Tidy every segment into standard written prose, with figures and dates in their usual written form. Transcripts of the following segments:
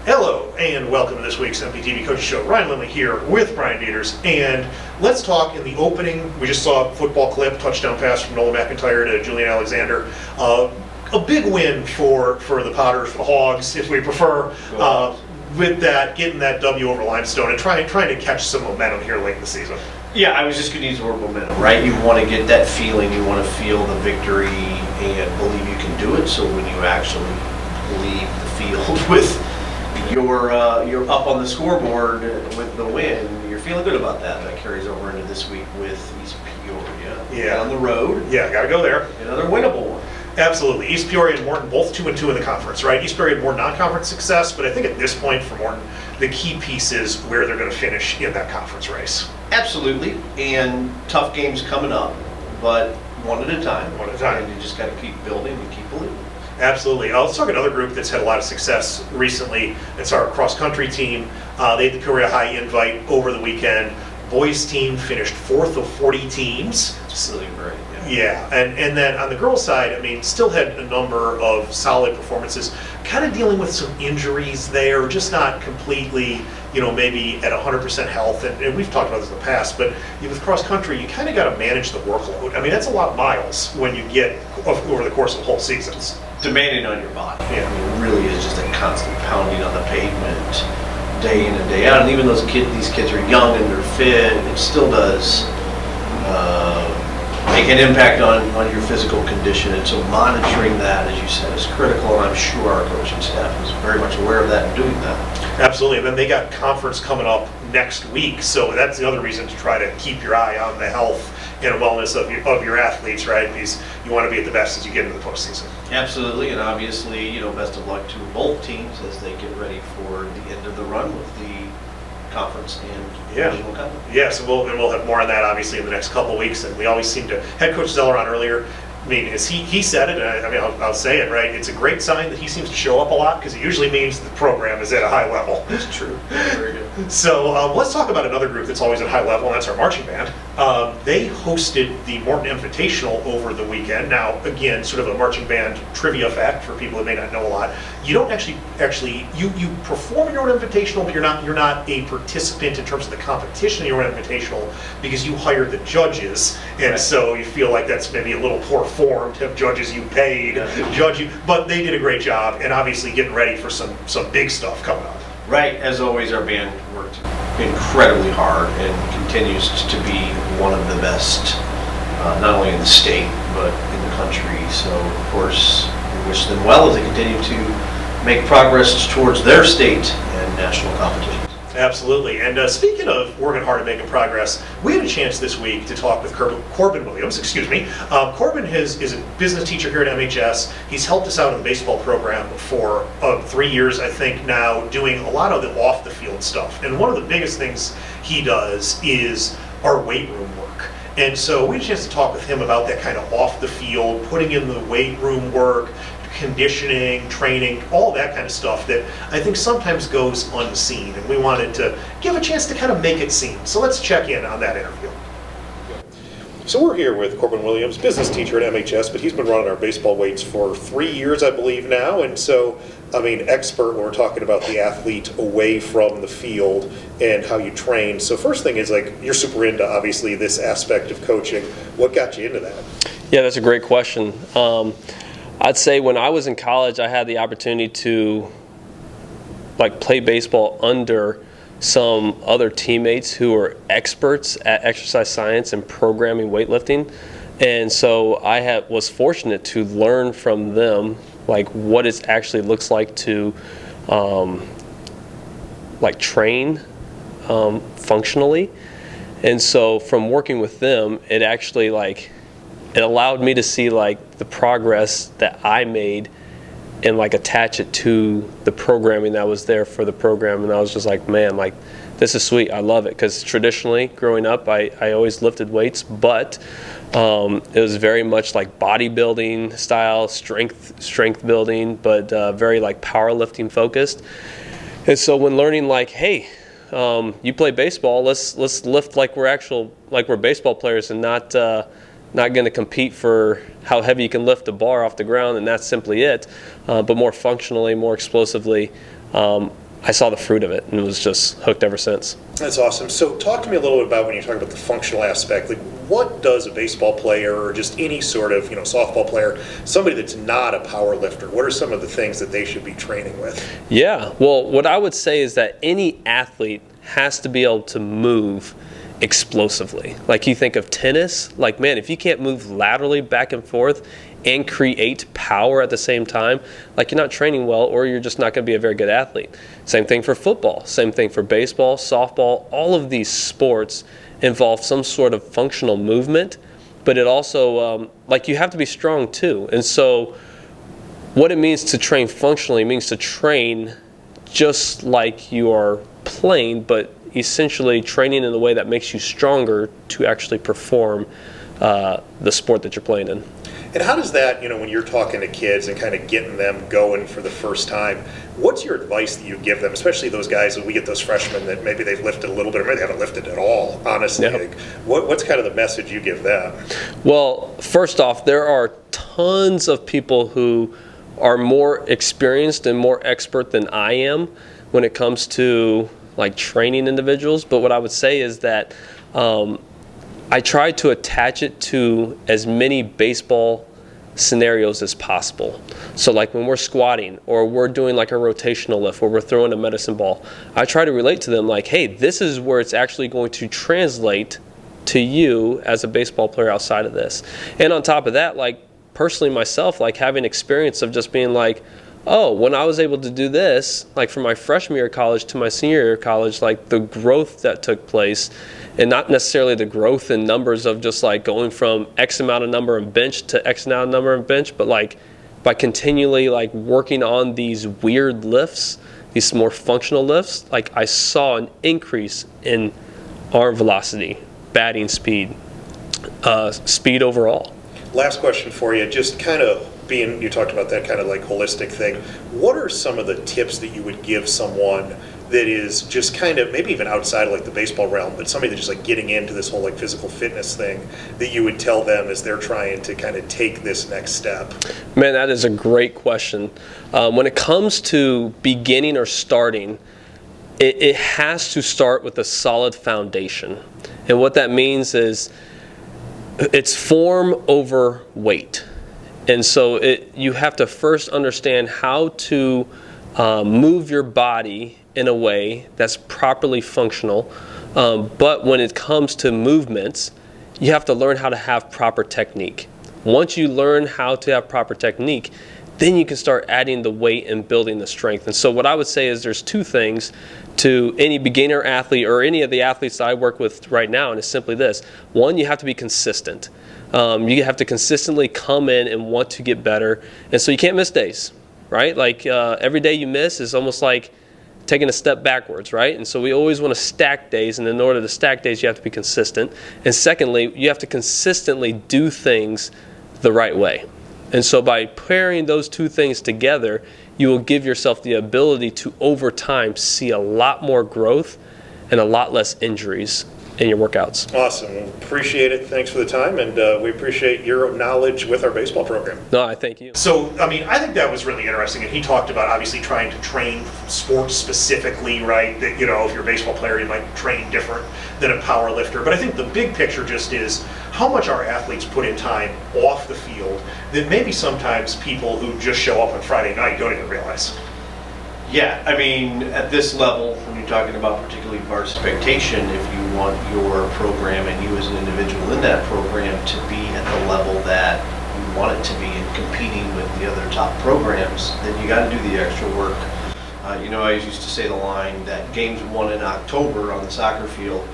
Hello, and welcome to this week's MPTV Coaches Show. Ryan Lindley here with Brian Dieters, and let's talk in the opening. We just saw a football clip, touchdown pass from Nolan McIntyre to Julian Alexander. A big win for the Potters, for the Hogs, if we prefer, with that, getting that W over Limestone and trying to catch some momentum here late in the season. Yeah, I was just going to use the word momentum, right? You want to get that feeling, you want to feel the victory and believe you can do it, so when you actually leave the field with you're up on the scoreboard with the win, you're feeling good about that. That carries over into this week with East Peoria. Yeah. On the road. Yeah, got to go there. Another winnable one. Absolutely. East Peoria and Morton both 2-2 in the conference, right? East Peoria had more non-conference success, but I think at this point for Morton, the key piece is where they're going to finish in that conference race. Absolutely, and tough games coming up, but one at a time. One at a time. And you just got to keep building and keep believing. Absolutely. Let's talk another group that's had a lot of success recently. It's our cross-country team. They had the Peoria High invite over the weekend. Boys team finished 4th of 40 teams. It's really great. Yeah, and then on the girls' side, I mean, still had a number of solid performances, kind of dealing with some injuries there, just not completely, maybe at 100% health. And we've talked about this in the past, but with cross-country, you kind of got to manage the workload. I mean, that's a lot of miles when you get over the course of whole seasons. Demanding on your body. Yeah. I mean, it really is just a constant pounding on the pavement day in and day out. And even these kids are young and they're fit, it still does make an impact on your physical condition. And so monitoring that, as you said, is critical. And I'm sure our coaching staff is very much aware of that and doing that. Absolutely. And then they got conference coming up next week. So that's the other reason to try to keep your eye on the health and wellness of your athletes, right? Because you want to be at the best as you get into the postseason. Absolutely, and obviously, best of luck to both teams as they get ready for the end of the run with the conference and divisional conference. Yeah, so we'll have more on that obviously in the next couple of weeks. And we always seem to, head coach Zeller on earlier, I mean, as he said it, and I'll say it, right? It's a great sign that he seems to show up a lot because it usually means the program is at a high level. That's true. Very good. So let's talk about another group that's always at a high level, and that's our marching band. They hosted the Morton Invitational over the weekend. Now, again, sort of a marching band trivia fact for people that may not know a lot. You don't actually you perform your own invitational, but you're not a participant in terms of the competition in your own invitational because you hired the judges, and right. So you feel like that's maybe a little poor form to have judges you paid judge you, but they did a great job, and obviously getting ready for some big stuff coming up. Right, as always, our band worked incredibly hard and continues to be one of the best, not only in the state but in the country. So, of course, we wish them well as they continue to make progress towards their state and national competitions. Absolutely. And speaking of working hard and making progress, we had a chance this week to talk with Corban Williams. Corban is a business teacher here at MHS. He's helped us out in the baseball program for 3 years, I think, now, doing a lot of the off-the-field stuff. And one of the biggest things he does is our weight room work. And so we had a chance to talk with him about that kind of off-the-field, putting in the weight room work, conditioning, training, all that kind of stuff that I think sometimes goes unseen, and we wanted to give a chance to kind of make it seen. So let's check in on that interview. So we're here with Corban Williams, business teacher at MHS, but he's been running our baseball weights for 3 years, I believe now, and so, expert when we're talking about the athlete away from the field and how you train. So first thing is, you're super into, obviously, this aspect of coaching. What got you into that? Yeah, that's a great question. I'd say when I was in college, I had the opportunity to play baseball under some other teammates who were experts at exercise science and programming weightlifting. And so I was fortunate to learn from them what it actually looks like to train functionally. And so from working with them, it actually it allowed me to see the progress that I made and attach it to the programming that was there for the program. And I was just man, this is sweet. I love it, because traditionally growing up, I always lifted weights, but it was very much like bodybuilding style, strength building, but very like powerlifting focused. And so when learning like, hey, you play baseball, let's lift like we're baseball players, and not going to compete for how heavy you can lift a bar off the ground, and that's simply it, but more functionally, more explosively. I saw the fruit of it and was just hooked ever since. That's awesome. So talk to me a little bit about when you talk about the functional aspect. Like, what does a baseball player, or just any sort of softball player, somebody that's not a power lifter, what are some of the things that they should be training with? Yeah, well, what I would say is that any athlete has to be able to move explosively. Like, you think of tennis, like, man, if you can't move laterally back and forth and create power at the same time, like, you're not training well, or you're just not going to be a very good athlete. Same thing for football, same thing for baseball, softball. All of these sports involve some sort of functional movement, but it also, like, you have to be strong too. And so what it means to train functionally means to train just like you are playing, but essentially training in a way that makes you stronger to actually perform the sport that you're playing in. And how does that, when you're talking to kids and kind of getting them going for the first time, what's your advice that you give them, especially those guys that we get, those freshmen that maybe they've lifted a little bit, or maybe they haven't lifted at all, honestly? Yep. Like, what's kind of the message you give them? Well, first off, there are tons of people who are more experienced and more expert than I am when it comes to like training individuals. But what I would say is that I try to attach it to as many baseball scenarios as possible. So like when we're squatting, or we're doing like a rotational lift, or we're throwing a medicine ball, I try to relate to them like, hey, this is where it's actually going to translate to you as a baseball player outside of this. And on top of that, like personally myself, like having experience of just being like, oh, when I was able to do this, like from my freshman year of college to my senior year of college, like the growth that took place, and not necessarily the growth in numbers of just like going from X amount of number of bench to X amount of number of bench, but like by continually like working on these weird lifts, these more functional lifts, like I saw an increase in arm velocity, batting speed, speed overall. Last question for you, just kind of you talked about that kind of like holistic thing. What are some of the tips that you would give someone that is just kind of maybe even outside of like the baseball realm, but somebody that's just like getting into this whole like physical fitness thing, that you would tell them as they're trying to kind of take this next step? Man, that is a great question. When it comes to beginning or starting, it has to start with a solid foundation. And what that means is it's form over weight. And so you have to first understand how to move your body in a way that's properly functional. But when it comes to movements, you have to learn how to have proper technique. Once you learn how to have proper technique, then you can start adding the weight and building the strength. And so what I would say is there's two things to any beginner athlete or any of the athletes that I work with right now, and it's simply this. One, you have to be consistent. You have to consistently come in and want to get better. And so you can't miss days, right? Like every day you miss is almost like taking a step backwards, right? And so we always want to stack days, and in order to stack days, you have to be consistent. And secondly, you have to consistently do things the right way. And so by pairing those two things together, you will give yourself the ability to, over time, see a lot more growth and a lot less injuries in your workouts. Awesome. Appreciate it. Thanks for the time, and we appreciate your knowledge with our baseball program. No, I thank you. So, I mean, I think that was really interesting, and he talked about obviously trying to train sports specifically, right? That, if you're a baseball player, you might train different than a power lifter. But I think the big picture just is how much our athletes put in time off the field that maybe sometimes people who just show up on Friday night don't even realize. Yeah, I mean, at this level, when you're talking about particularly varsity expectation, if you want your program and you as an individual in that program to be at the level that you want it to be and competing with the other top programs, then you got to do the extra work. I used to say the line that games won in October on the soccer field,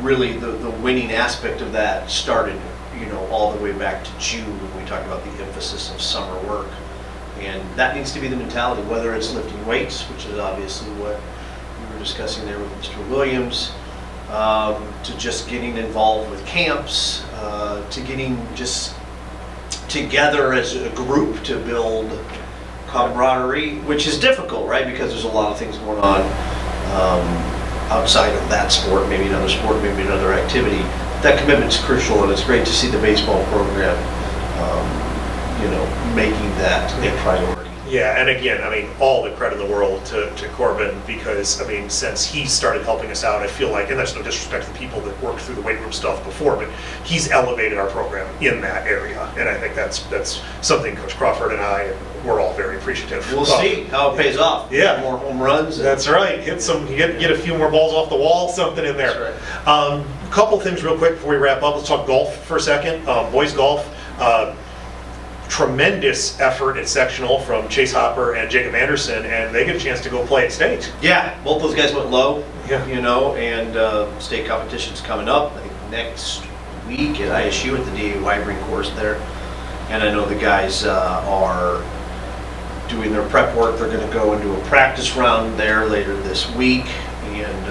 really the winning aspect of that started, all the way back to June when we talk about the emphasis of summer work. And that needs to be the mentality, whether it's lifting weights, which is obviously what we were discussing there with Mr. Williams, to just getting involved with camps, to getting just together as a group to build camaraderie, which is difficult, right? Because there's a lot of things going on outside of that sport, maybe another sport, maybe another activity. That commitment's crucial, and it's great to see the baseball program, making that a priority. Yeah, and again, I mean, all the credit in the world to Corban, because, I mean, since he started helping us out, I feel like, and that's no disrespect to the people that worked through the weight room stuff before, but he's elevated our program in that area, and I think that's something Coach Crawford and I, we're all very appreciative. We'll see how it pays off. Yeah. More home runs. That's right. Hit some, get a few more balls off the wall, something in there. That's right. Couple things real quick before we wrap up. Let's talk golf for a second. Boys golf. Tremendous effort at sectional from Chase Hopper and Jacob Anderson, and they get a chance to go play at state. Yeah, both those guys went low, Yeah. and state competition's coming up, I think next week at ISU at the DA Wybring course there. And I know the guys are doing their prep work. They're going to go and do a practice round there later this week, and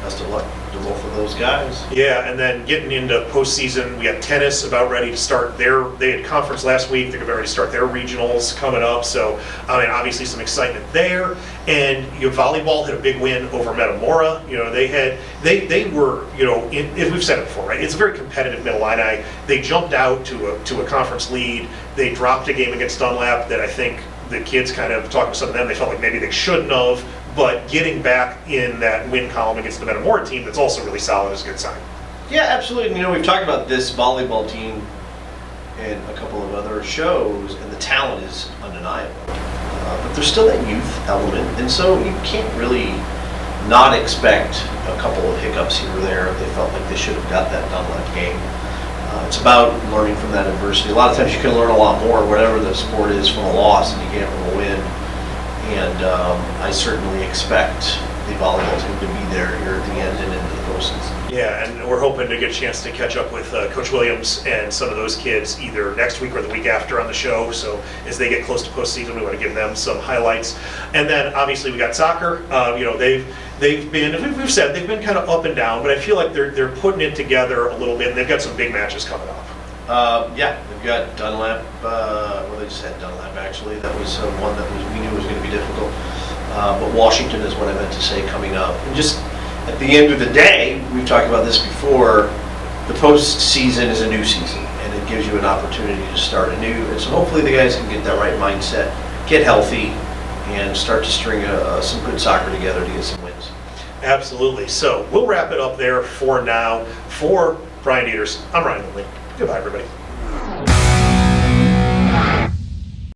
best of luck to both of those guys. Yeah, and then getting into postseason, we got tennis about ready to start they had conference last week, they're about ready to start their regionals coming up, so, I mean, obviously some excitement there. And volleyball had a big win over Metamora. They were, as we've said it before, right? It's a very competitive Mid-Illini. They jumped out to a conference lead. They dropped a game against Dunlap that I think the kids kind of, talking to some of them, they felt like maybe they shouldn't have. But getting back in that win column against the Metamora team that's also really solid is a good sign. Yeah, absolutely. And, we've talked about this volleyball team in a couple of other shows, and the talent is undeniable. But there's still that youth element, and so you can't really not expect a couple of hiccups here or there if they felt like they should have got that Dunlap game. It's about learning from that adversity. A lot of times you can learn a lot more, whatever the sport is, from a loss than you can from a win. And I certainly expect the volleyball team to be there here at the end and into the postseason. Yeah, and we're hoping to get a chance to catch up with Coach Williams and some of those kids either next week or the week after on the show. So as they get close to postseason, we want to give them some highlights. And then obviously we got soccer. They've been, we've said, they've been kind of up and down, but I feel like they're putting it together a little bit, and they've got some big matches coming up. Yeah, we've got Dunlap. They just had Dunlap actually. That was one that we knew was going to be difficult. But Washington is what I meant to say coming up. And just at the end of the day, we've talked about this before. The postseason is a new season, and it gives you an opportunity to start anew. And so hopefully the guys can get that right mindset, get healthy, and start to string some good soccer together to get some wins. Absolutely. So we'll wrap it up there for now. For Brian Dieters, I'm Ryan Lindley. Goodbye, everybody.